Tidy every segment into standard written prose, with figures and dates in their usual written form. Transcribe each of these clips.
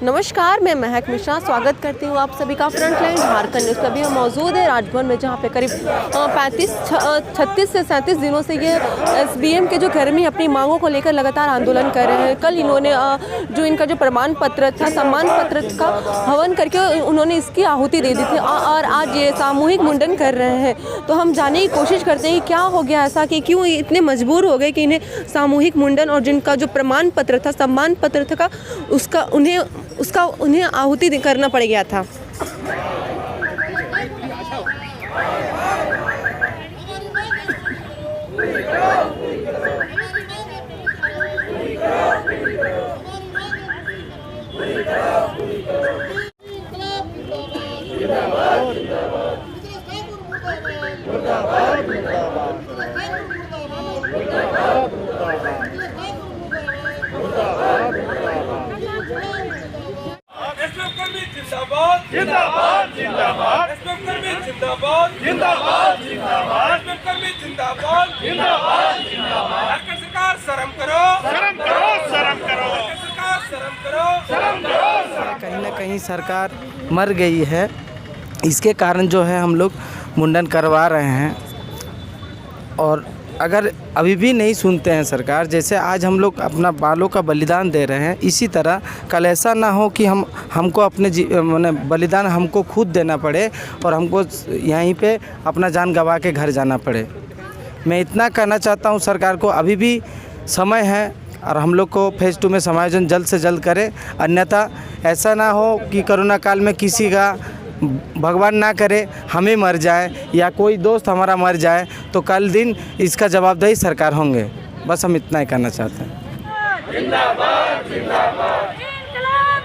नमस्कार, मैं महक मिश्रा स्वागत करती हूँ आप सभी का फ्रंटलाइन झारखंड न्यूज़। अभी हम मौजूद है राजभवन में, जहाँ पे करीब 36 से 37 दिनों से ये एसबीएम के जो कर्मी अपनी मांगों को लेकर लगातार आंदोलन कर रहे हैं। कल इन्होंने जो इनका जो प्रमाण पत्र था, सम्मान पत्र का हवन करके उन्होंने इसकी आहुति दे दी थी और आज ये सामूहिक मुंडन कर रहे हैं। तो हम जानने की कोशिश करते हैं कि क्या हो गया ऐसा कि क्यों इतने मजबूर हो गए कि इन्हें सामूहिक मुंडन और जिनका जो प्रमाण पत्र था, सम्मान पत्र था, उन्हें आहुति करना पड़ गया था। जिंदाबाद जिंदाबाद जिंदाबाद जिंदाबाद जिंदाबाद जिंदाबाद जिंदाबाद जिंदाबाद। सरकार शर्म करो, शर्म करो, शर्म करो, सरकार शर्म करो, शर्म करो। कहीं ना कहीं सरकार मर गई है, इसके कारण जो है हम लोग मुंडन करवा रहे हैं। और अगर अभी भी नहीं सुनते हैं सरकार, जैसे आज हम लोग अपना बालों का बलिदान दे रहे हैं, इसी तरह कल ऐसा ना हो कि हमको अपने बलिदान हमको खुद देना पड़े और हमको यहीं पे अपना जान गंवा के घर जाना पड़े। मैं इतना कहना चाहता हूं सरकार को, अभी भी समय है और हम लोग को फेज़ 2 में समायोजन जल्द से जल्द करें। अन्यथा ऐसा ना हो कि कोरोना काल में किसी का, भगवान ना करे, हमें मर जाए या कोई दोस्त हमारा मर जाए तो कल दिन इसका जवाबदेही सरकार होंगे। बस हम इतना ही कहना चाहते हैं। जिंदाबाद जिंदाबाद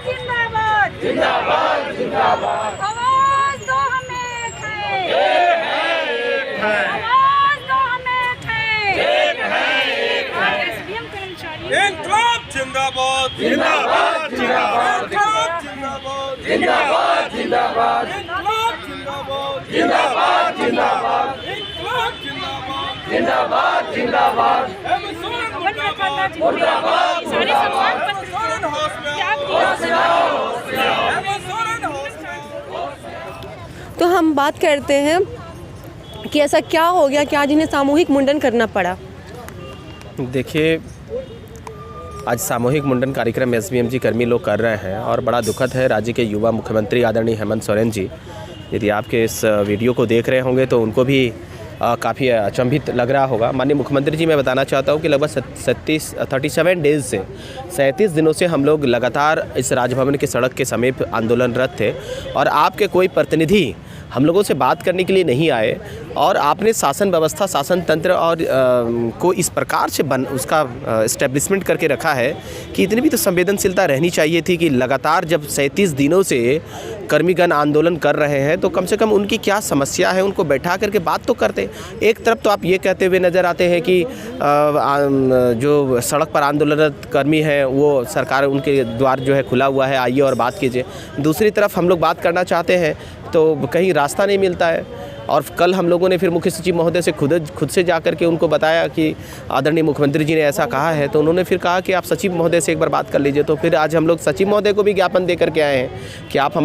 जिंदाबाद जिंदाबाद जिंदाबाद। आवाज दो हमें है, एक है, आवाज दो हमें है, एक है, एक है। एसबीएम कर्मचारी इंकलाब जिंदाबाद जिंदाबाद जिंदाबाद जिंदाबाद जिंदाबाद जिंदाबाद इंकलाब जिंदाबाद जिंदाबाद जिंदाबाद इंकलाब जिंदाबाद जिंदाबाद जिंदाबाद मुर्दाबाद मुर्दाबाद सारे सम्मान पत्र तो हम बात करते हैं कि ऐसा क्या हो गया कि आज इन्हें सामूहिक मुंडन करना पड़ा। देखिए, आज सामूहिक मुंडन कार्यक्रम एसबीएमजी कर्मी लोग कर रहे हैं और बड़ा दुखद है। राज्य के युवा मुख्यमंत्री आदरणीय हेमंत सोरेन जी, यदि आपके इस वीडियो को देख रहे होंगे तो उनको भी काफ़ी अचंभित लग रहा होगा। माननीय मुख्यमंत्री जी, मैं बताना चाहता हूं कि लगभग 37 डेज़ से 37 दिनों से हम लोग लगातार इस राजभवन के सड़क के समीप आंदोलनरत थे और आपके कोई प्रतिनिधि हम लोगों से बात करने के लिए नहीं आए। और आपने शासन व्यवस्था, शासन तंत्र और को इस प्रकार से उसका इस्टेब्लिशमेंट करके रखा है कि इतनी भी तो संवेदनशीलता रहनी चाहिए थी कि लगातार जब 37 दिनों से कर्मीगण आंदोलन कर रहे हैं तो कम से कम उनकी क्या समस्या है उनको बैठा करके बात तो करते। एक तरफ तो आप ये कहते हुए नज़र आते हैं कि जो सड़क पर आंदोलनरत कर्मी हैं वो सरकार, उनके द्वार जो है खुला हुआ है, आइए और बात कीजिए। दूसरी तरफ हम लोग बात करना चाहते हैं तो कहीं रास्ता नहीं मिलता है। और कल हम लोगों ने फिर मुख्य सचिव महोदय से खुद से जा कर के उनको बताया कि आदरणीय मुख्यमंत्री जी ने ऐसा कहा है, तो उन्होंने फिर कहा कि आप सचिव महोदय से एक बार बात कर लीजिए। तो फिर आज हम लोग सचिव महोदय को भी ज्ञापन दे करके आए हैं कि आप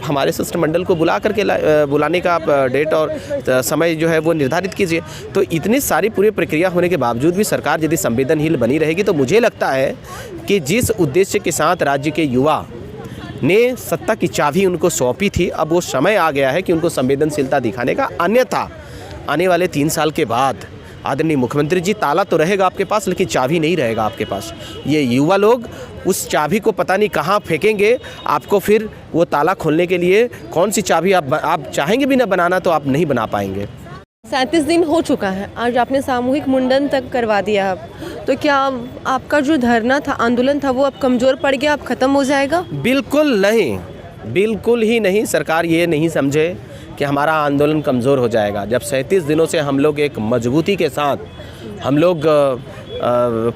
हमारे शिष्टमंडल को बुलाने का आप डेट और समय जो है वो निर्धारित कीजिए। तो इतनी सारी पूरी प्रक्रिया होने के बावजूद भी सरकार यदि संवेदनहीन बनी रहेगी तो मुझे लगता है कि जिस उद्देश्य के साथ राज्य के युवा ने सत्ता की चाबी उनको सौंपी थी, अब वो समय आ गया है कि उनको संवेदनशीलता दिखाने का। अन्यथा आने वाले 3 साल के बाद आदरणीय मुख्यमंत्री जी, ताला तो रहेगा आपके पास लेकिन चाबी नहीं रहेगा आपके पास। ये युवा लोग उस चाबी को पता नहीं कहाँ फेंकेंगे। आपको फिर वो ताला खोलने के लिए कौन सी चाबी आप चाहेंगे भी ना बनाना तो आप नहीं बना पाएंगे। 37 दिन हो चुका है, आज आपने सामूहिक मुंडन तक करवा दिया। तो क्या आपका जो धरना था, आंदोलन था, वो अब कमज़ोर पड़ गया, अब ख़त्म हो जाएगा? बिल्कुल नहीं, बिल्कुल ही नहीं। सरकार ये नहीं समझे कि हमारा आंदोलन कमज़ोर हो जाएगा। जब 37 दिनों से हम लोग एक मजबूती के साथ हम लोग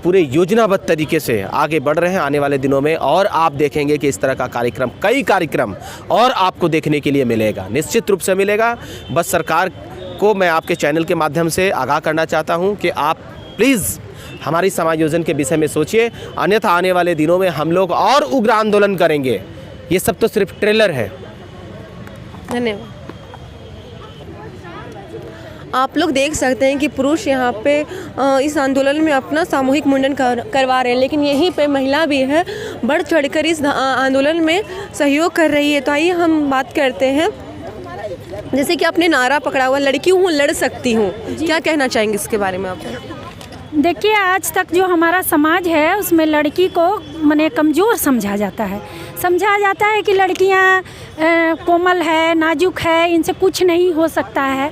पूरे योजनाबद्ध तरीके से आगे बढ़ रहे हैं, आने वाले दिनों में और आप देखेंगे कि इस तरह का कार्यक्रम, कई कार्यक्रम और आपको देखने के लिए मिलेगा, निश्चित रूप से मिलेगा। बस सरकार को मैं आपके चैनल के माध्यम से आगाह करना चाहता हूं कि आप प्लीज़ हमारी समायोजन के विषय में सोचिए, अन्यथा आने वाले दिनों में हम लोग और उग्र आंदोलन करेंगे। ये सब तो सिर्फ ट्रेलर है। धन्यवाद। आप लोग देख सकते हैं कि पुरुष यहाँ पे इस आंदोलन में अपना सामूहिक मुंडन करवा रहे हैं, लेकिन यहीं पे महिला भी है बढ़ चढ़कर इस आंदोलन में सहयोग कर रही है। तो आइए हम बात करते हैं, जैसे कि आपने नारा पकड़ा हुआ लड़की हूँ लड़ सकती हूँ, क्या कहना चाहेंगे इसके बारे में आप? देखिए, आज तक जो हमारा समाज है उसमें लड़की को माने कमज़ोर समझा जाता है। समझा जाता है कि लड़कियां कोमल है, नाजुक है, इनसे कुछ नहीं हो सकता है,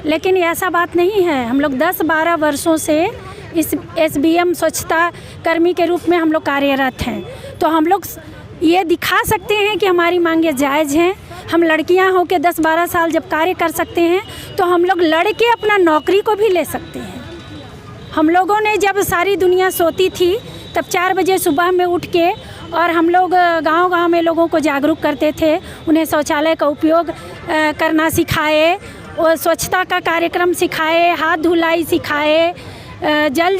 लेकिन ऐसा बात नहीं है। हम लोग 10-12 वर्षों से इस SBM स्वच्छता कर्मी के रूप में हम लोग कार्यरत हैं। तो हम लोग ये दिखा सकते हैं कि हमारी मांगें जायज़ हैं। हम लड़कियां हो के 10-12 साल जब कार्य कर सकते हैं तो हम लोग लड़ के अपना नौकरी को भी ले सकते हैं। हम लोगों ने जब सारी दुनिया सोती थी तब 4 बजे सुबह में उठ के और हम लोग गांव-गांव में लोगों को जागरूक करते थे, उन्हें शौचालय का उपयोग करना सिखाए और स्वच्छता का कार्यक्रम सिखाए, हाथ धुलाई सिखाए, जल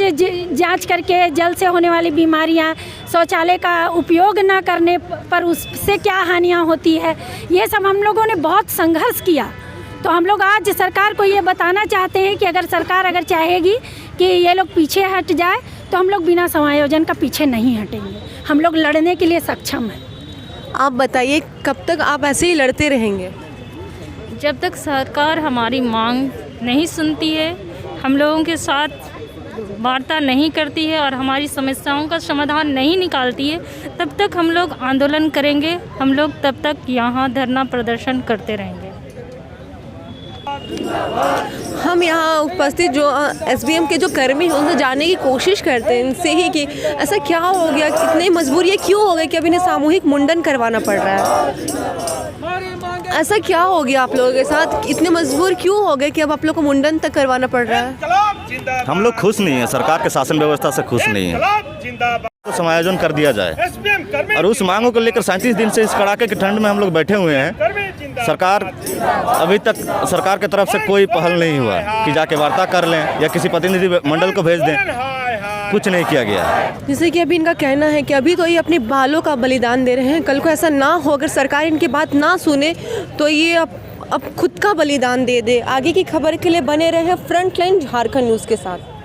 जांच करके जल से होने वाली बीमारियां, शौचालय का उपयोग न करने पर उससे क्या हानियां होती है, ये सब हम लोगों ने बहुत संघर्ष किया। तो हम लोग आज सरकार को ये बताना चाहते हैं कि अगर सरकार अगर चाहेगी कि ये लोग पीछे हट जाए तो हम लोग बिना समायोजन का पीछे नहीं हटेंगे। हम लोग लड़ने के लिए सक्षम हैं। आप बताइए कब तक आप ऐसे ही लड़ते रहेंगे? जब तक सरकार हमारी मांग नहीं सुनती है, हम लोगों के साथ वार्ता नहीं करती है और हमारी समस्याओं का समाधान नहीं निकालती है, तब तक हम लोग आंदोलन करेंगे। हम लोग तब तक यहाँ धरना प्रदर्शन करते रहेंगे। हम यहाँ उपस्थित जो SBM के जो कर्मी हैं उनसे जानने की कोशिश करते हैं इनसे ही कि ऐसा क्या हो गया, इतनी मजबूरी क्यों हो गई कि अब इन्हें सामूहिक मुंडन करवाना पड़ रहा है। ऐसा क्या हो गया आप लोगों के साथ, इतने मजबूर क्यों हो गए कि अब आप लोग को मुंडन तक करवाना पड़ रहा है? हम लोग खुश नहीं है, सरकार के शासन व्यवस्था से खुश नहीं है। तो समायोजन कर दिया जाए और उस मांगों को लेकर 37 दिन से इस कड़ाके की ठंड में हम लोग बैठे हुए हैं। सरकार अभी तक सरकार की तरफ से कोई पहल नहीं हुआ कि जाके वार्ता कर लें या किसी प्रतिनिधि मंडल को भेज दें, कुछ नहीं किया गया। जैसे कि अभी इनका कहना है कि अभी तो ये अपने बालों का बलिदान दे रहे हैं, कल को ऐसा ना हो, अगर सरकार इनकी बात ना सुने तो ये अब खुद का बलिदान दे दे। आगे की खबर के लिए बने रहे फ्रंटलाइन झारखंड न्यूज़ के साथ।